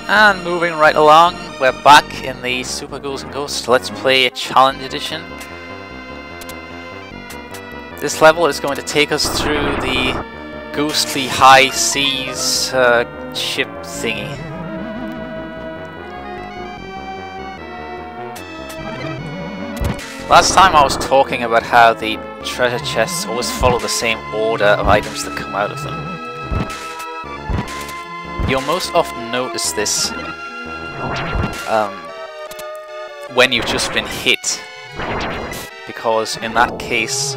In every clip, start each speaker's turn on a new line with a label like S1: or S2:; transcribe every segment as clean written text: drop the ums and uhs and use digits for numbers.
S1: And moving right along, we're back in the Super Ghouls and Ghosts Let's Play Challenge Edition. This level is going to take us through the ghostly high seas ship thingy. Last time I was talking about how the treasure chests always follow the same order of items that come out of them. You'll most often notice this when you've just been hit, because in that case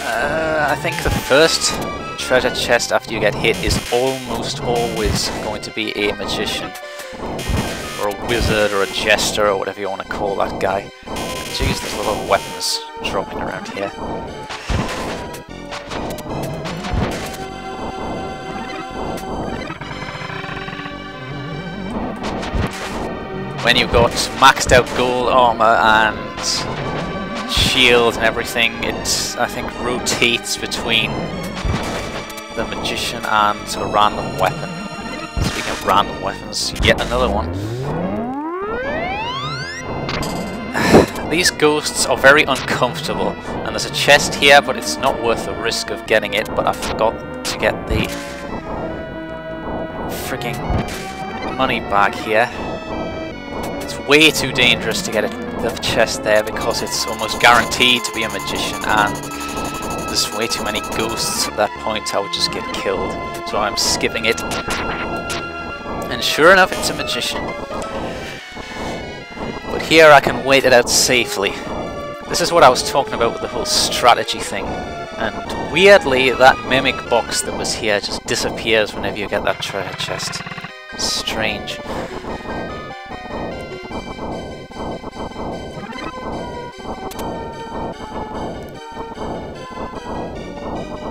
S1: I think the first treasure chest after you get hit is almost always going to be a magician or a wizard or a jester or whatever you want to call that guy. Jeez, there's a lot of weapons dropping around here. When you've got maxed out gold armor and shield and everything, it, I think, rotates between the magician and a random weapon. Speaking of random weapons, yet another one. These ghosts are very uncomfortable, and there's a chest here, but it's not worth the risk of getting it, but I forgot to get the freaking money bag here. It's way too dangerous to get the chest there because it's almost guaranteed to be a magician, and there's way too many ghosts at that point. I would just get killed, so I'm skipping it. And sure enough, it's a magician. But here I can wait it out safely. This is what I was talking about with the whole strategy thing. And weirdly, that mimic box that was here just disappears whenever you get that treasure chest. Strange.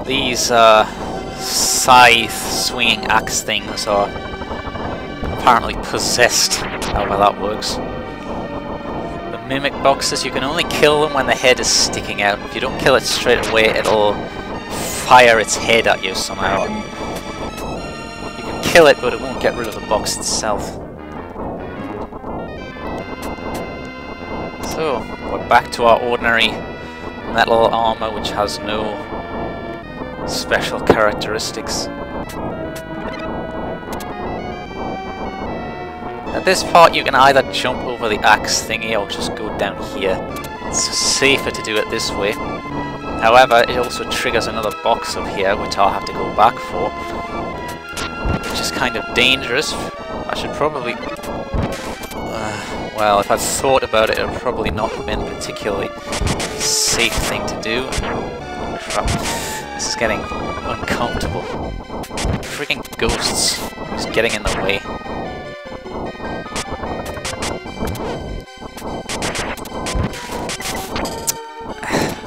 S1: These scythe swinging axe things are apparently possessed, however that works. The mimic boxes, you can only kill them when the head is sticking out. If you don't kill it straight away, it'll fire its head at you somehow. You can kill it, but it won't get rid of the box itself. So, we're back to our ordinary metal armor, which has no special characteristics. At this part you can either jump over the axe thingy or just go down here. It's safer to do it this way. However, it also triggers another box up here which I'll have to go back for, which is kind of dangerous. I should probably... well, if I'd thought about it, it would probably not have been a particularly safe thing to do. Crap. This is getting uncomfortable. Freaking ghosts just getting in the way.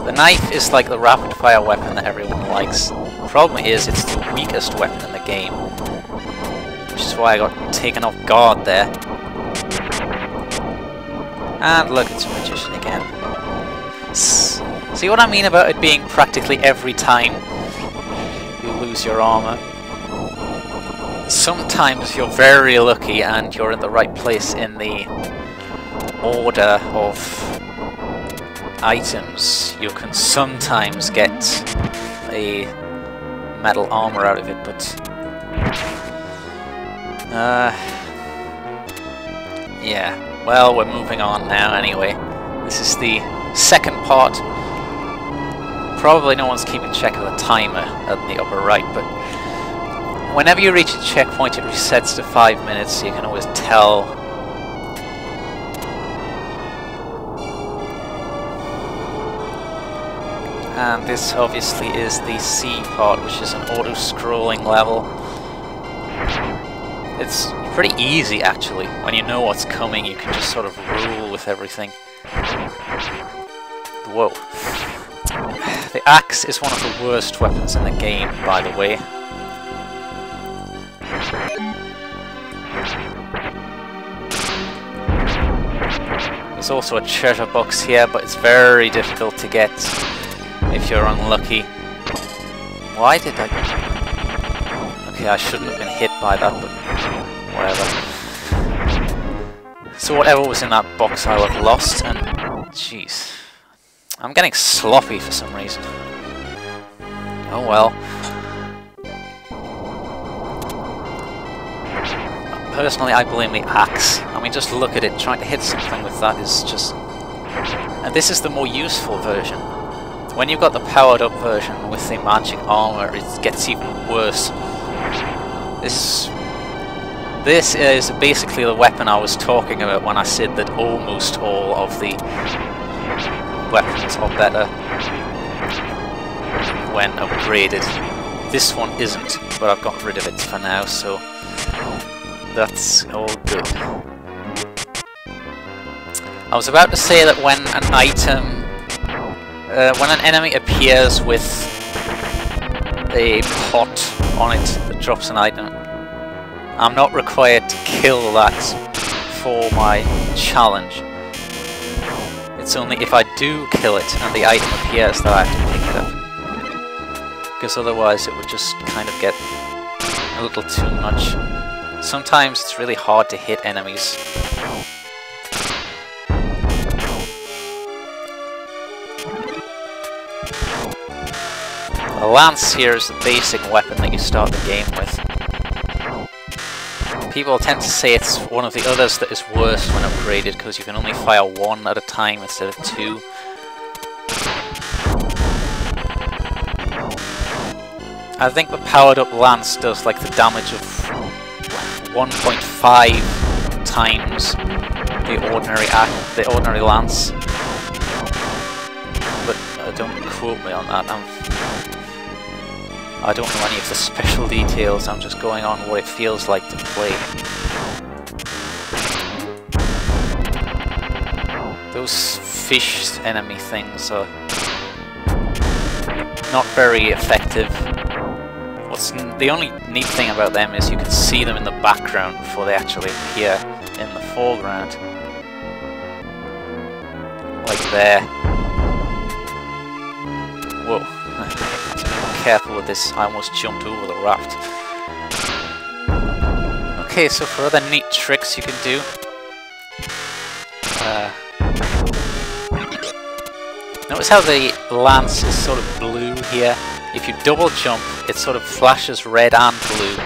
S1: The knife is like the rapid fire weapon that everyone likes. The problem is it's the weakest weapon in the game, which is why I got taken off guard there. And look, it's a magician again. See what I mean about it being practically every time you lose your armor? Sometimes you're very lucky and you're in the right place in the order of items. You can sometimes get a metal armor out of it, but yeah, well, we're moving on now anyway. This is the second part. Probably no one's keeping track of the timer at the upper right, but whenever you reach a checkpoint it resets to 5 minutes, so you can always tell. And this obviously is the C part, which is an auto-scrolling level. It's pretty easy actually. When you know what's coming, you can just sort of rule with everything. Whoa. The axe is one of the worst weapons in the game, by the way. There's also a treasure box here, but it's very difficult to get if you're unlucky. Why did I... Okay, I shouldn't have been hit by that, but whatever. So whatever was in that box I'll have lost, and jeez. I'm getting sloppy for some reason. Oh well. Personally, I blame the axe. I mean, just look at it. Trying to hit something with that is just... And this is the more useful version. When you've got the powered up version with the magic armor, it gets even worse. This is basically the weapon I was talking about when I said that almost all of the weapons are better when upgraded. This one isn't, but I've got rid of it for now, so that's all good. I was about to say that when an item, when an enemy appears with a pot on it that drops an item, I'm not required to kill that for my challenge. It's only if I do kill it and the item appears that I have to pick it up. Because otherwise it would just kind of get a little too much. Sometimes it's really hard to hit enemies. The lance here is the basic weapon that you start the game with. People tend to say it's one of the others that is worse when upgraded because you can only fire one at a time instead of two. I think the powered up lance does like the damage of 1.5 times the ordinary lance. But don't quote me on that. I don't know any of the special details, I'm just going on what it feels like to play. Those fish enemy things are not very effective. The only neat thing about them is you can see them in the background before they actually appear in the foreground. Like there. Whoa. Careful with this, I almost jumped over the raft. Okay, so for other neat tricks you can do, notice how the lance is sort of blue here. If you double jump, it sort of flashes red and blue.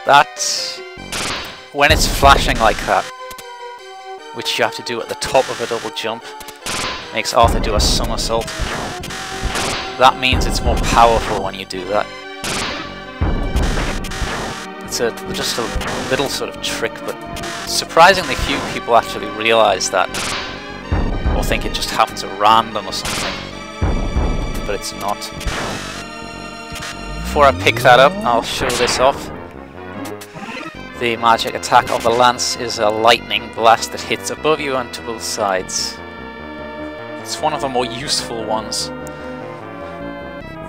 S1: That, when it's flashing like that, which you have to do at the top of a double jump, makes Arthur do a somersault. That means it's more powerful when you do that. It's just a little sort of trick, but surprisingly few people actually realise that, or think it just happens at random or something, but it's not. Before I pick that up, I'll show this off. The magic attack of the lance is a lightning blast that hits above you and to both sides. It's one of the more useful ones.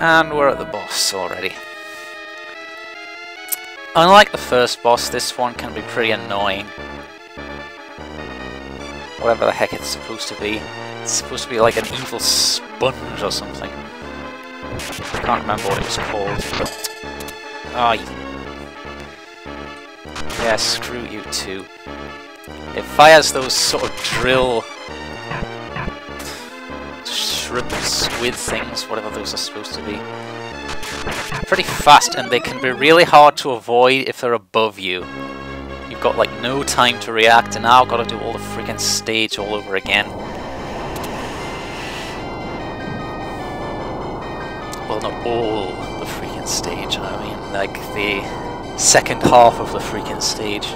S1: And we're at the boss already. Unlike the first boss, this one can be pretty annoying. Whatever the heck it's supposed to be. It's supposed to be like an evil sponge or something. I can't remember what it was called, but... yeah, screw you too. It fires those sort of drill... shrimp squid things, whatever those are supposed to be. Pretty fast, and they can be really hard to avoid if they're above you. You've got like no time to react, and now I've got to do all the freaking stage all over again. Well, not all the freaking stage, I mean like the second half of the freaking stage.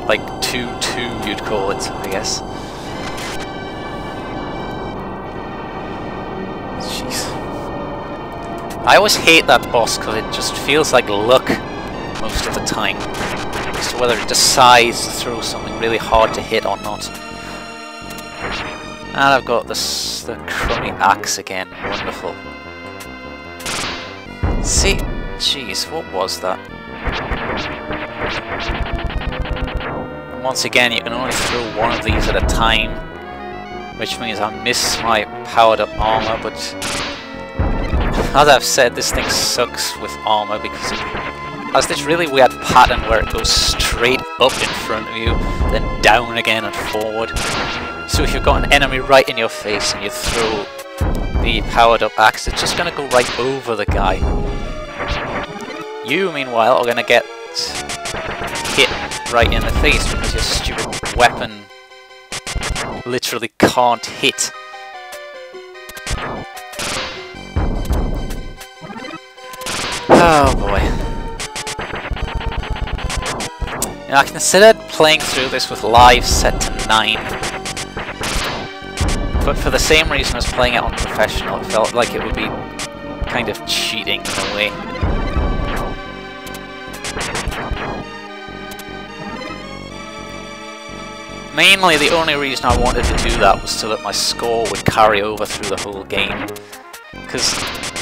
S1: Like 2-2 you'd call it, I guess. Jeez. I always hate that boss because it just feels like luck most of the time as to whether it decides to throw something really hard to hit or not. And I've got this, the crummy axe again. Wonderful. See, jeez, what was that? Once again, you can only throw one of these at a time, which means I miss my powered up armor, but as I've said, this thing sucks with armor because it has this really weird pattern where it goes straight up in front of you, then down again and forward. So if you've got an enemy right in your face and you throw the powered up axe, it's just going to go right over the guy. You, meanwhile, are going to get hit right in the face because your stupid weapon literally can't hit. Oh boy. Now, I considered playing through this with live set to 9, but for the same reason as playing it on professional, it felt like it would be kind of cheating in a way. Mainly, the only reason I wanted to do that was so that my score would carry over through the whole game. Because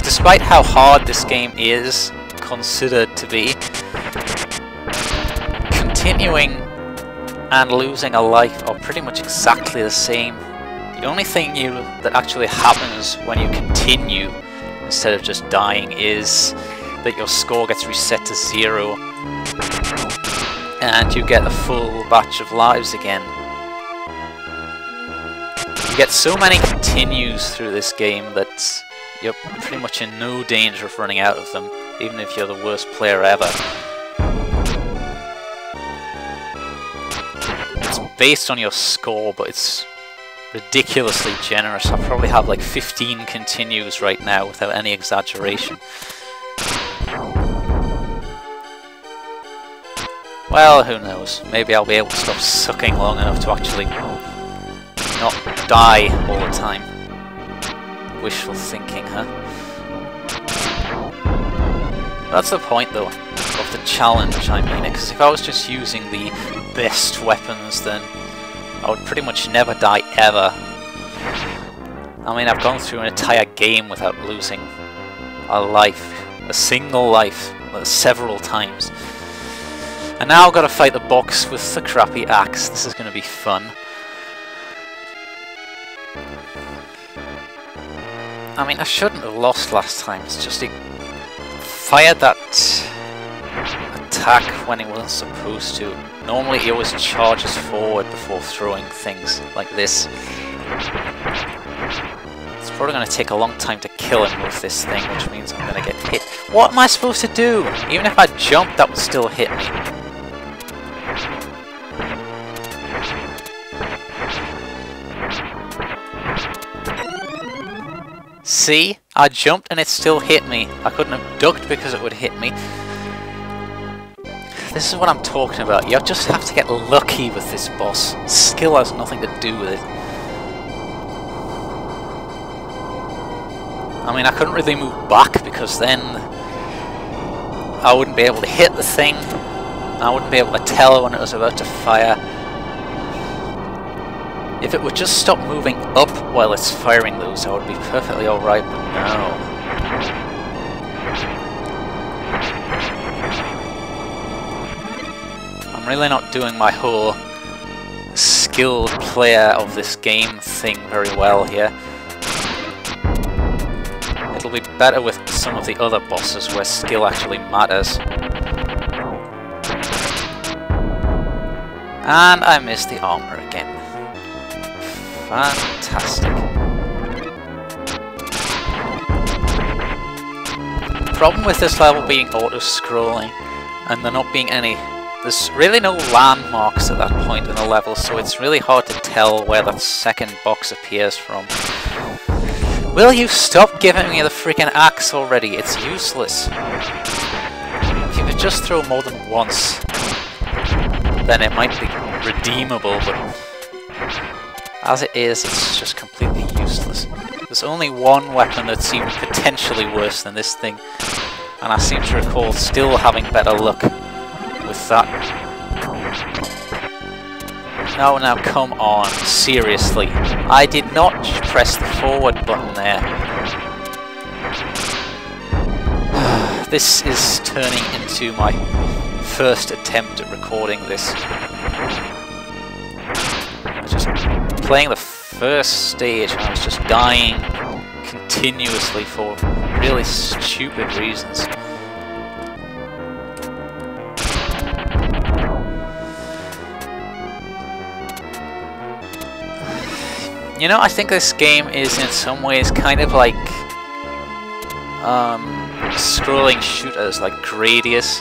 S1: despite how hard this game is considered to be, continuing and losing a life are pretty much exactly the same. The only thing that actually happens when you continue instead of just dying is that your score gets reset to 0 and you get a full batch of lives again. You get so many continues through this game that you're pretty much in no danger of running out of them, even if you're the worst player ever. It's based on your score, but it's ridiculously generous. I probably have like 15 continues right now without any exaggeration. Well, who knows? Maybe I'll be able to stop sucking long enough to actually not die all the time. Wishful thinking, huh? That's the point, though, of the challenge, I mean, because if I was just using the best weapons, then I would pretty much never die ever. I mean, I've gone through an entire game without losing a life, a single life, several times. And now I've got to fight the box with the crappy axe. This is going to be fun. I mean, I shouldn't have lost last time. It's just he fired that attack when he wasn't supposed to. Normally he always charges forward before throwing things like this. It's probably going to take a long time to kill him with this thing, which means I'm going to get hit. What am I supposed to do? Even if I jump, that would still hit me. See? I jumped and it still hit me. I couldn't have ducked because it would hit me. This is what I'm talking about. You just have to get lucky with this boss. Skill has nothing to do with it. I mean, I couldn't really move back because then I wouldn't be able to hit the thing. I wouldn't be able to tell when it was about to fire. If it would just stop moving up while it's firing those, I would be perfectly alright, but no. I'm really not doing my whole skilled player of this game thing very well here. It'll be better with some of the other bosses where skill actually matters. And I missed the armor again. Fantastic. The problem with this level being auto-scrolling and there not being any... There's really no landmarks at that point in the level, so it's really hard to tell where that second box appears from. Will you stop giving me the freaking axe already? It's useless. If you could just throw more than once, then it might be redeemable, but as it is, it's just completely useless. There's only one weapon that's even potentially worse than this thing, and I seem to recall still having better luck with that. No, now come on, seriously. I did not press the forward button there. This is turning into my first attempt at recording this. Just playing the first stage and I was just dying continuously for really stupid reasons. You know, I think this game is in some ways kind of like scrolling shooters like Gradius.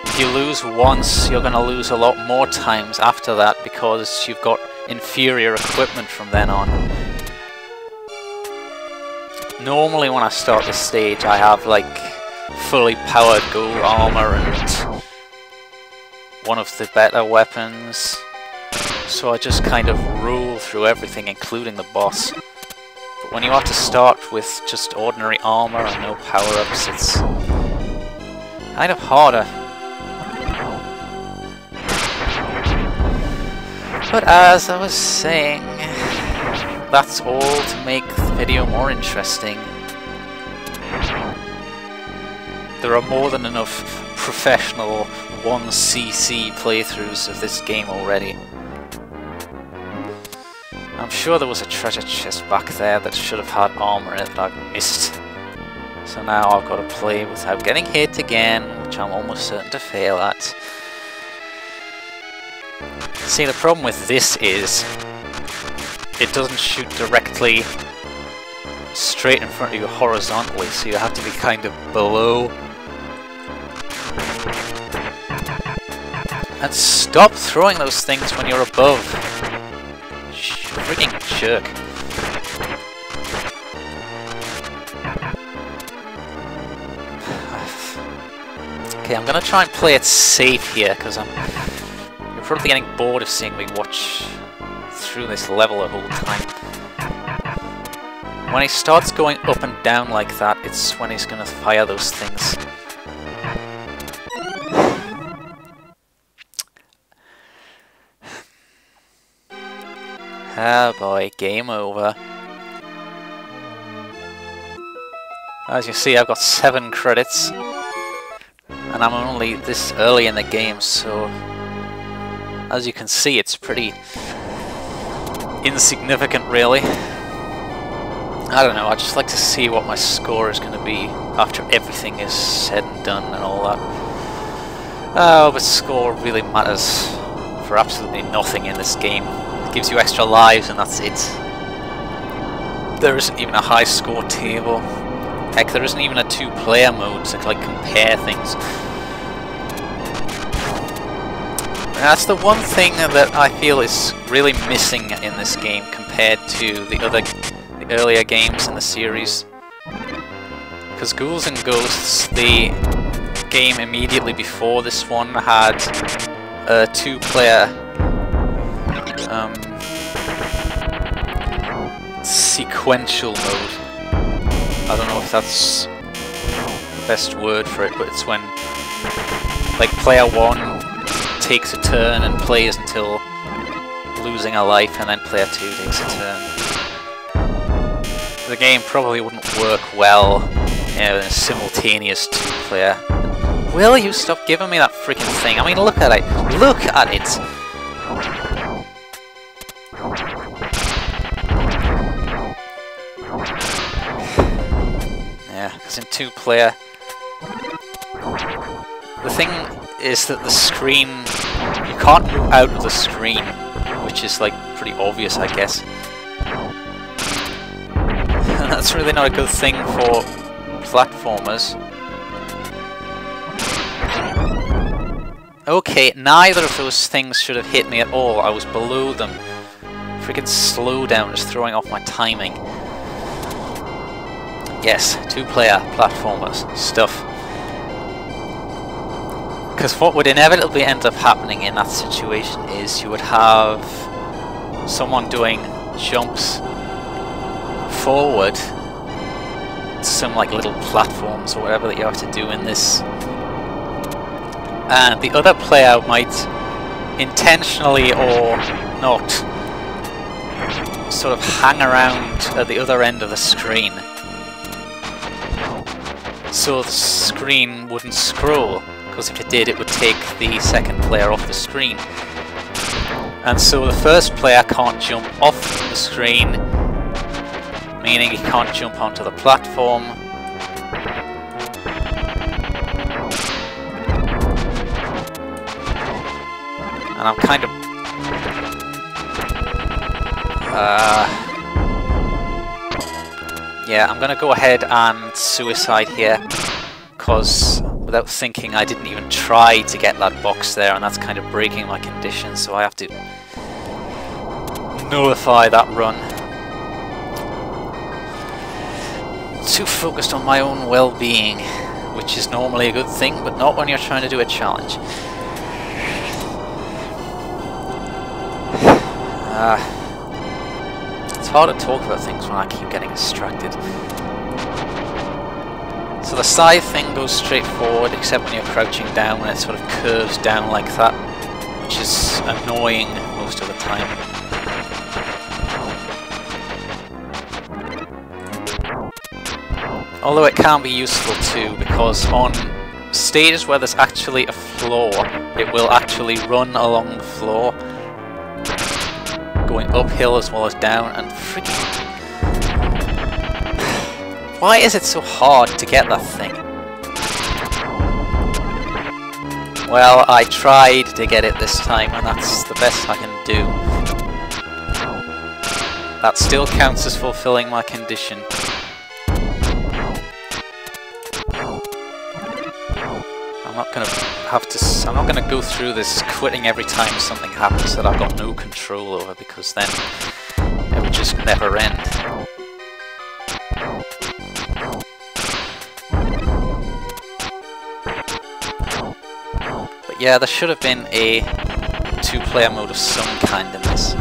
S1: If you lose once, you're going to lose a lot more times after that because you've got inferior equipment from then on. Normally when I start the stage I have like fully powered gold armor and one of the better weapons, so I just kind of rule through everything including the boss. But when you have to start with just ordinary armor and no power-ups, it's kind of harder. But as I was saying, that's all to make the video more interesting. There are more than enough professional 1cc playthroughs of this game already. I'm sure there was a treasure chest back there that should have had armor in it that I've missed. So now I've got to play without getting hit again, which I'm almost certain to fail at. See, the problem with this is it doesn't shoot directly straight in front of you horizontally, so you have to be kind of below. And stop throwing those things when you're above. Freaking jerk. Okay, I'm gonna try and play it safe here, because you're probably getting bored of seeing me watch through this level the whole time. When he starts going up and down like that, it's when he's gonna fire those things. Ah boy, game over. As you see, I've got 7 credits. And I'm only this early in the game, so as you can see, it's pretty insignificant, really. I don't know, I'd just like to see what my score is going to be after everything is said and done and all that. Oh, but score really matters for absolutely nothing in this game. It gives you extra lives and that's it. There isn't even a high score table. Heck, there isn't even a 2-player mode to like compare things. And that's the one thing that I feel is really missing in this game compared to the earlier games in the series. Because Ghouls and Ghosts, the game immediately before this one, had a 2-player sequential mode. I don't know if that's the best word for it, but it's when like player 1 takes a turn and plays until losing a life, and then player 2 takes a turn. The game probably wouldn't work well in a simultaneous 2-player. Will you stop giving me that freaking thing? I mean, look at it! Look at it! Yeah, because in 2-player, the thing is that the screen, you can't move out of the screen, which is like pretty obvious, I guess. And that's really not a good thing for platformers. Okay, neither of those things should have hit me at all. I was below them. Freaking slowdown is throwing off my timing. Yes, 2-player platformers stuff. Because what would inevitably end up happening in that situation is you would have someone doing jumps forward to some like little platforms or whatever that you have to do in this, and the other player might intentionally or not sort of hang around at the other end of the screen, so the screen wouldn't scroll, because if it did, it would take the second player off the screen. And so the first player can't jump off the screen, meaning he can't jump onto the platform. And I'm kind of... yeah, I'm gonna go ahead and suicide here, because without thinking I didn't even try to get that box there, and that's kind of breaking my condition, so I have to nullify that run. Too focused on my own well-being, which is normally a good thing, but not when you're trying to do a challenge. It's hard to talk about things when I keep getting distracted. So the side thing goes straight forward, except when you're crouching down, and it sort of curves down like that, which is annoying most of the time. Although it can be useful too, because on stages where there's actually a floor, it will actually run along the floor, going uphill as well as down, and freaking... Why is it so hard to get that thing? Well, I tried to get it this time, and that's the best I can do. That still counts as fulfilling my condition. I'm not gonna go through this quitting every time something happens that I've got no control over, because then it would just never end. But yeah, there should have been a two-player mode of some kind in this.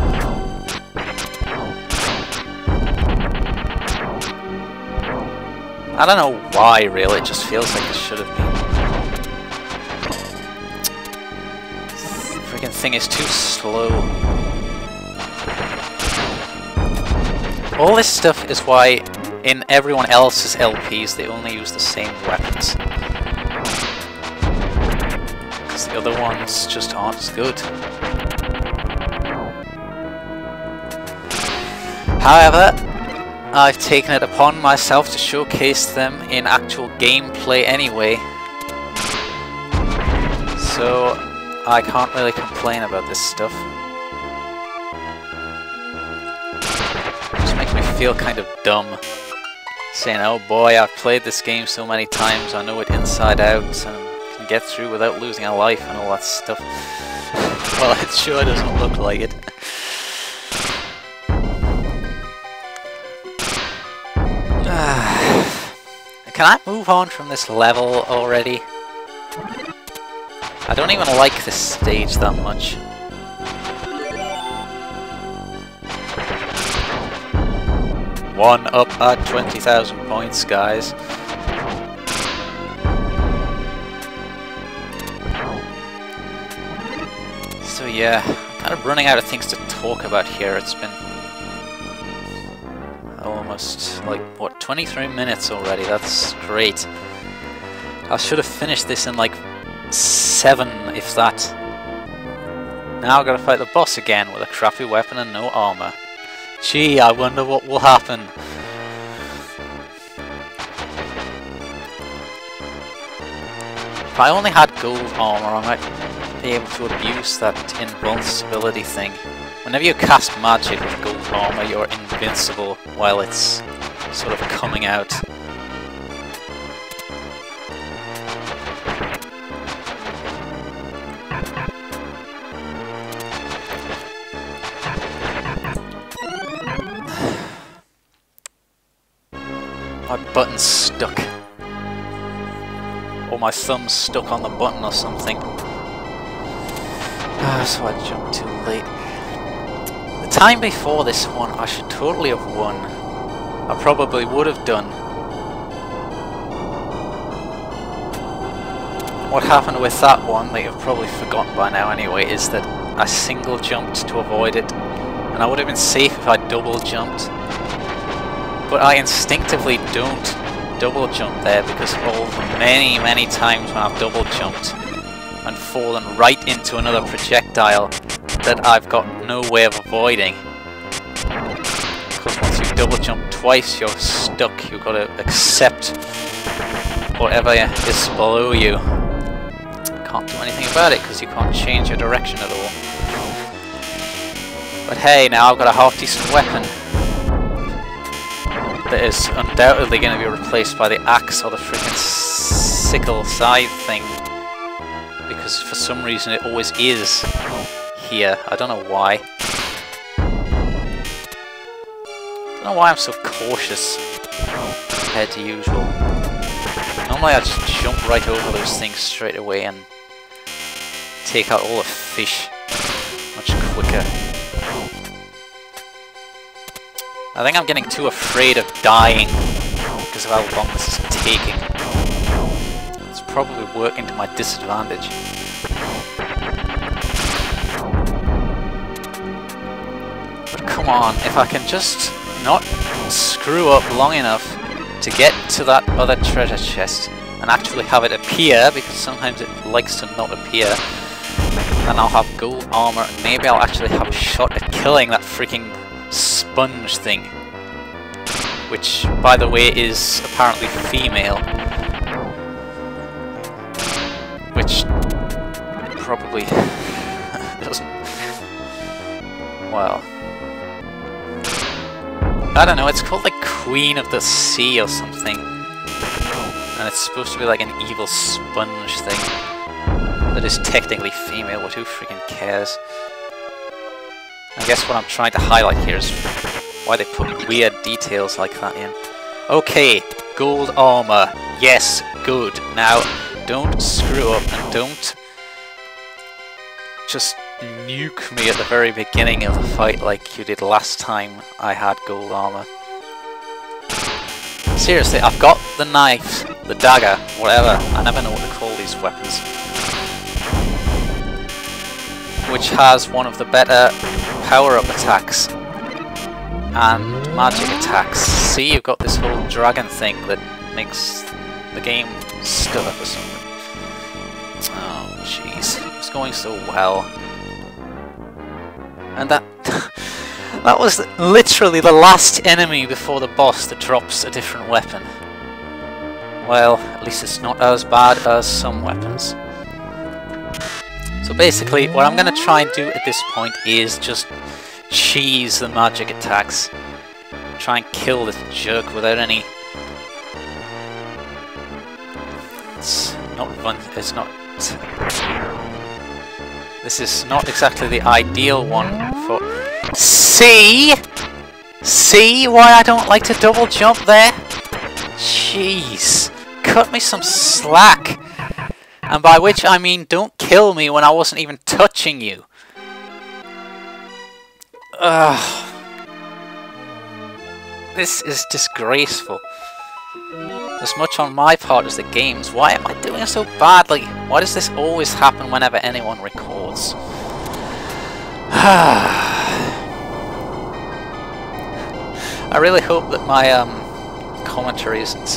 S1: I don't know why, really, it just feels like it should have been. Freaking thing is too slow. All this stuff is why in everyone else's LPs they only use the same weapons, because the other ones just aren't as good. However, I've taken it upon myself to showcase them in actual gameplay anyway, so I can't really complain about this stuff. It just makes me feel kind of dumb, saying, oh boy, I've played this game so many times, I know it inside out, and can get through without losing a life and all that stuff. Well, it sure doesn't look like it. Can I move on from this level already? I don't even like this stage that much. One up at 20,000 points, guys. So yeah, I'm kind of running out of things to talk about here. It's been almost, like, what, 23 minutes already? That's great. I should have finished this in, like, 7, if that. Now I've got to fight the boss again with a crappy weapon and no armor. Gee, I wonder what will happen. If I only had gold armor, I might be able to abuse that invincibility thing. Whenever you cast magic with gold armor, you're invincible while it's sort of coming out. My button's stuck. Or my thumb's stuck on the button or something. So I jumped too late. The time before this one, I should totally have won. I probably would have done. What happened with that one, that you've probably forgotten by now anyway, is that I single jumped to avoid it. And I would have been safe if I double jumped. But I instinctively don't double jump there, because of all the many times when I've double jumped and fallen right into another projectile that I've got no way of avoiding. Because once you double jump twice, you're stuck. You've got to accept whatever is below you. Can't do anything about it because you can't change your direction at all. But hey, now I've got a half-decent weapon that is undoubtedly going to be replaced by the axe or the freaking sickle scythe thing. Because for some reason it always is here. I don't know why. I don't know why I'm so cautious compared to usual. Normally I just jump right over those things straight away and take out all the fish much quicker. I think I'm getting too afraid of dying because of how long this is taking. It's probably working to my disadvantage. But come on, if I can just not screw up long enough to get to that other treasure chest and actually have it appear, because sometimes it likes to not appear, then I'll have gold armor and maybe I'll actually have a shot at killing that freaking sponge thing, which by the way is apparently female, which probably doesn't, well, I don't know, it's called like Queen of the Sea or something, and it's supposed to be like an evil sponge thing that is technically female, but who freaking cares? I guess what I'm trying to highlight here is why they put weird details like that in. Okay, gold armor. Yes, good. Now, don't screw up and don't just nuke me at the very beginning of the fight like you did last time I had gold armor. Seriously, I've got the knife, the dagger, whatever. I never know what to call these weapons. Which has one of the better power-up attacks and magic attacks. See, you've got this whole dragon thing that makes the game stutter for some reason. Oh jeez, it's going so well. And that that was literally the last enemy before the boss that drops a different weapon. Well, at least it's not as bad as some weapons. So basically, what I'm going to try and do at this point is just cheese the magic attacks. Try and kill this jerk without any... It's not fun, it's not... This is not exactly the ideal one for... See? See why I don't like to double jump there? Jeez. Cut me some slack. And by which I mean don't kill me when I wasn't even touching you. Ugh. This is disgraceful. As much on my part as the game's. Why am I doing so badly? Why does this always happen whenever anyone records? I really hope that my commentary isn't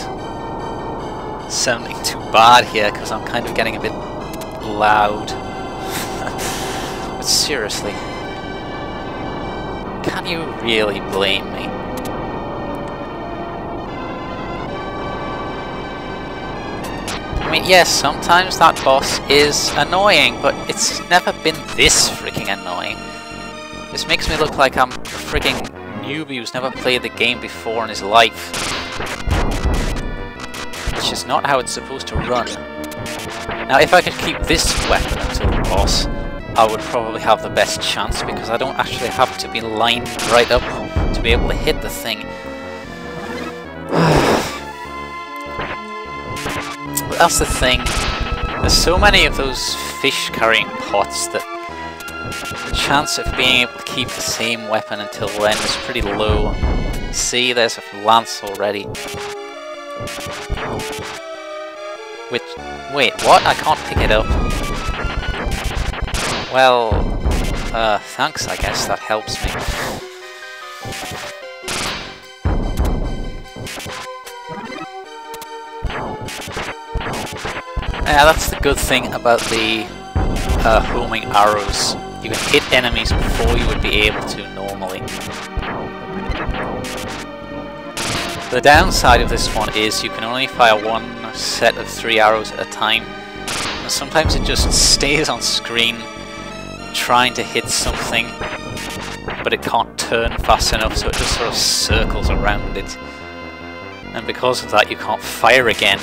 S1: sounding too bad here, because I'm kind of getting a bit loud. But seriously, can you really blame me? I mean, yes, sometimes that boss is annoying, but it's never been this freaking annoying. This makes me look like I'm a freaking newbie who's never played the game before in his life. Which is not how it's supposed to run. Now, if I could keep this weapon until the boss, I would probably have the best chance, because I don't actually have to be lined right up to be able to hit the thing. But that's the thing. There's so many of those fish-carrying pots that the chance of being able to keep the same weapon until then is pretty low. See, there's a lance already. Which, wait, what? I can't pick it up. Well, thanks, I guess, that helps me. Yeah, that's the good thing about the homing arrows You can hit enemies before you would be able to normally. The downside of this one is you can only fire one set of 3 arrows at a time. And sometimes it just stays on screen trying to hit something, but it can't turn fast enough, so it just sort of circles around it. And because of that you can't fire again.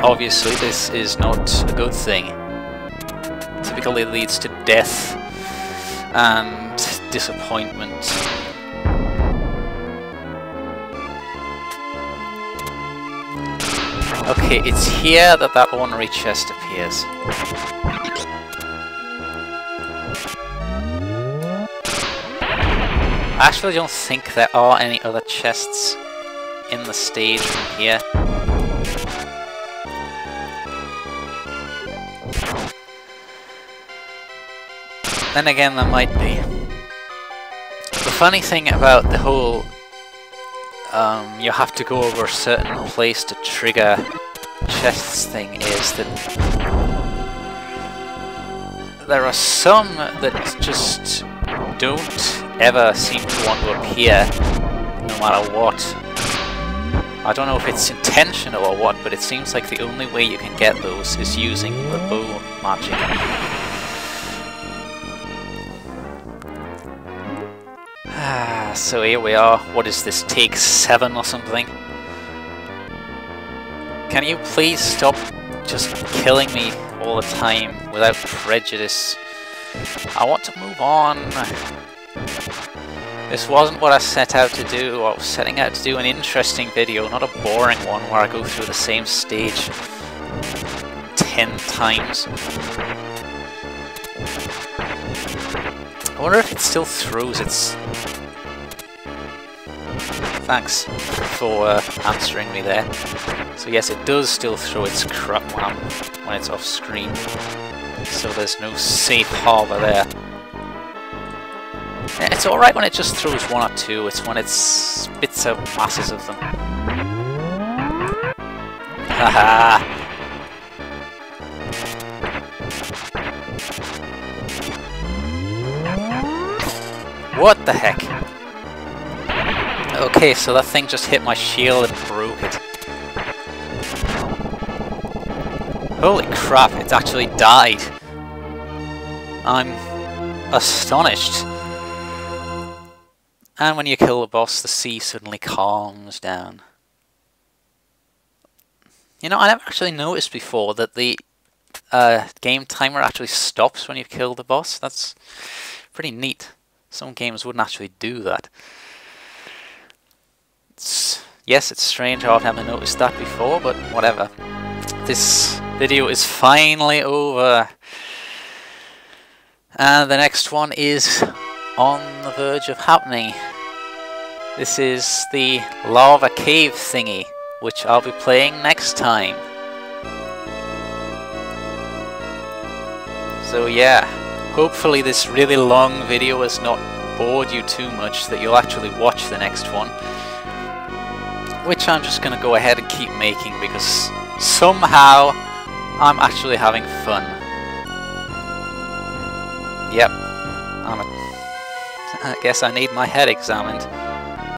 S1: Obviously this is not a good thing. Typically leads to death and disappointment. Okay, it's here that that ornery chest appears. I actually don't think there are any other chests in the stage from here. Then again, there might be. The funny thing about the whole you have to go over a certain place to trigger chests thing is that there are some that just don't ever seem to want to appear no matter what. I don't know if it's intentional or what, but it seems like the only way you can get those is using the bow magic. So here we are. What is this, take 7 or something? Can you please stop just killing me all the time without prejudice? I want to move on. This wasn't what I set out to do. I was setting out to do an interesting video, not a boring one where I go through the same stage 10 times. I wonder if it still throws its... Thanks for answering me there. So yes, it does still throw its crap when it's off screen. So there's no safe harbour there. Yeah, it's alright when it just throws 1 or 2, it's when it spits out masses of them. Haha! What the heck? Okay, so that thing just hit my shield and broke it. Holy crap, it's actually died. I'm astonished. And when you kill the boss, the sea suddenly calms down. You know, I never actually noticed before that the game timer actually stops when you kill the boss. That's pretty neat. Some games wouldn't actually do that. Yes, it's strange how I've never noticed that before, but whatever. This video is finally over. And the next one is on the verge of happening. This is the lava cave thingy, which I'll be playing next time. So yeah, hopefully this really long video has not bored you too much, that you'll actually watch the next one. Which I'm just going to go ahead and keep making because somehow I'm actually having fun. Yep, I guess I need my head examined.